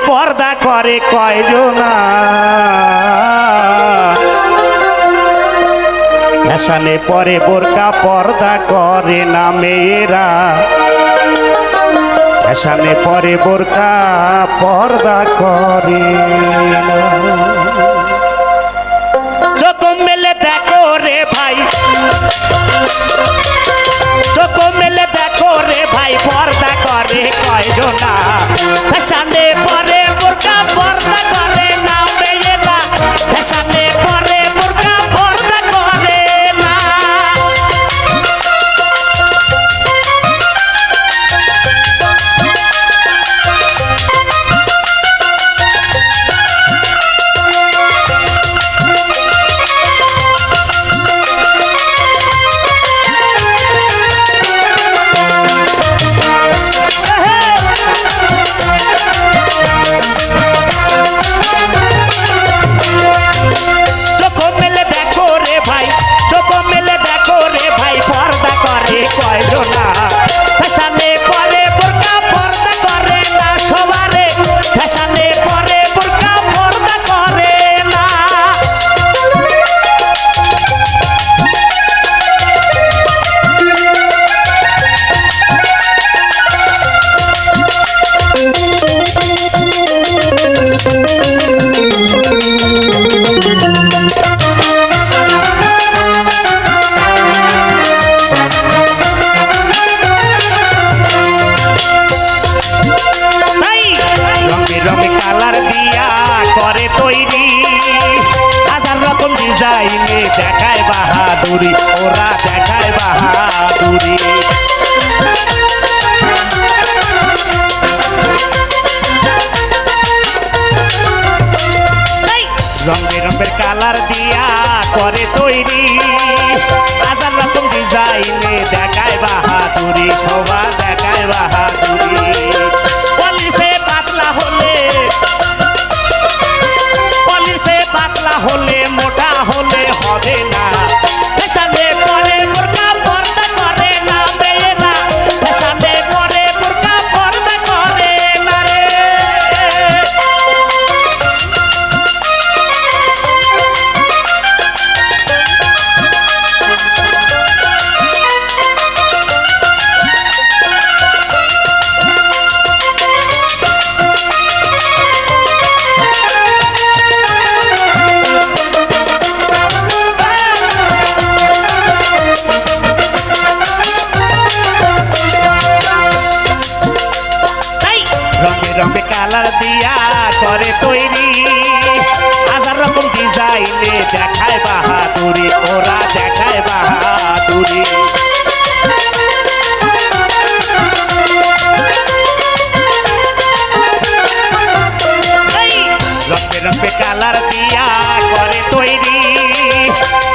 পর্দা করে কয়জনা ফ্যাশনে পরে বোরকা পর্দা করে না মেয়েরা ফ্যাশনে পরে বোরকা পর্দা করে না চোখ মেলে দেখো রে ভাই চোখ মেলে দেখো রে ভাই পর্দা করে কয়জনা ফ্যাশনে পরে বোরকা পর্দা করে না মেয়েরা ফ্যাশনে পরে বোরকা পর্দা করে না কয়জনা ফ্যাশনে পরে বোরকা পর্দা করে না সবারে ফ্যাশনে পরে বোরকা পর্দা করে না কালার দিয়া করে তৈরি হাজার রকম ডিজাইনে দেখায় বাহাদুরি ওরা দেখায় বাহাদুরি রং বেরঙের কালার দিয়া করে তৈরি হাজার রকম ডিজাইনে দেখায় বাহাদুরি সবা দেখায় বাহাদুরি পলিশে পাতলা হলে মোটা হলে হবে না ফ্যাশনে পরে বোরকা পর্দা করে না মেয়েরা ফ্যাশনে পরে বোরকা পর্দা করে না রে রঙে কালার দিয়া করে তৈরি হাজার রকম ডিজাইনে দেখায় বাহাদুরি ওরা দেখায় বাহাদুরি রঙে কালার দিয়া করে তৈরি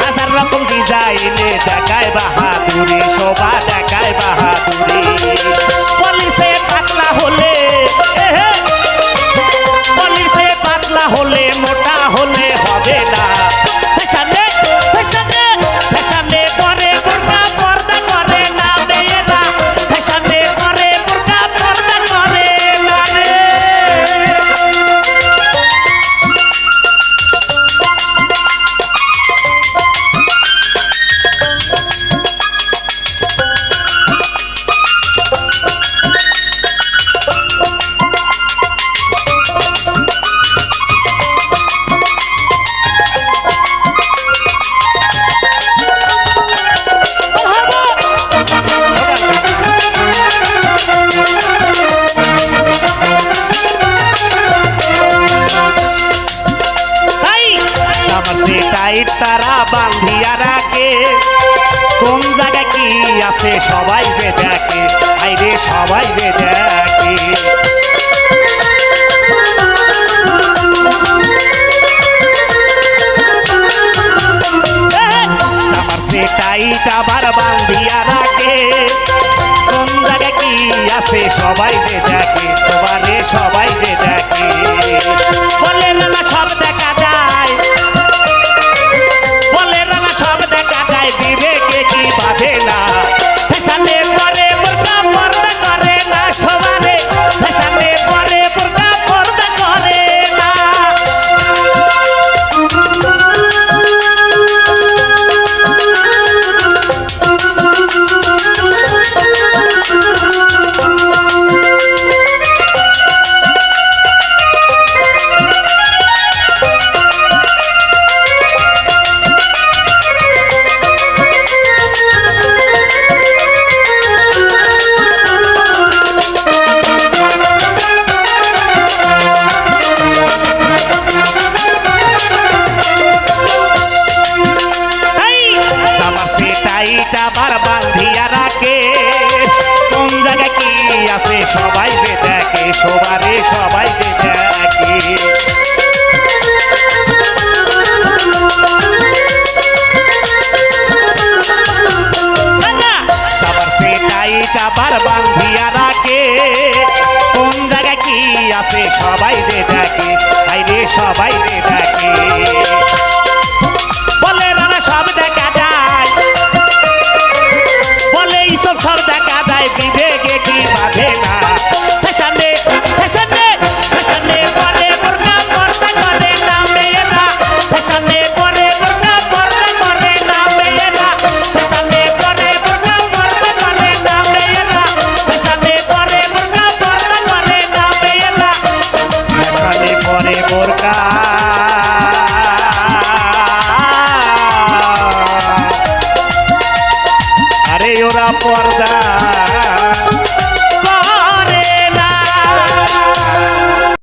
হাজার রকম ডিজাইনে দেখায় বাহাদুরি শোভা দেখায় বাহাদুরি পলিশে পাতলা হলে হলে মোটা হলে হবে না ফ্যাশনে পরে বোরকা পর্দা করে না মেয়েরা ফ্যাশনে পরে বোরকা পর্দা করে না রে টাইট তারা বান্ধিয়া রাখে কোন জায়গায় কি আছে সবাই যে দেখে আইরে সবাই যে দেখে আমার সে টাইট আবার বান্ধিয়া রাখে কোন জায়গায় কি আছে সবাই যে দেখে তোমারে সবাই যে দেখে বলে না সব দেখা যায় বিবেকে কি বাঁধে না ফ্যাশনে পরে বোরকা পর্দা করে না সবারে ফ্যাশনে পরে বোরকা পর্দা টাইট আবার বান্ধিয়া রাখে কোন জায়গায় কি আছে সবাই যে দেখে সবারে সবাই যে দেখে আবার বান্ধিয়া রাখে কোন জায়গায় কি আছে সবাই যে দেখে আইরে সবাই যে দেখে বলে রানা সব দেখা যায় বলে এইসব সব দেখা যায় বিবেকে কি বাঁধে না ফ্যাশনে ফ্যাশনে ফ্যাশনে পরে বোরকা পর্দা করে না মেয়েরা ফ্যাশনে পরে বোরকা পর্দা করে না মেয়েরা ফ্যাশনে পরে বোরকা পর্দা করে না মেয়েরা ফ্যাশনে পরে বোরকা পর্দা করে না মেয়েরা ফ্যাশনে পরে বোরকা আরে ওরা পর্দা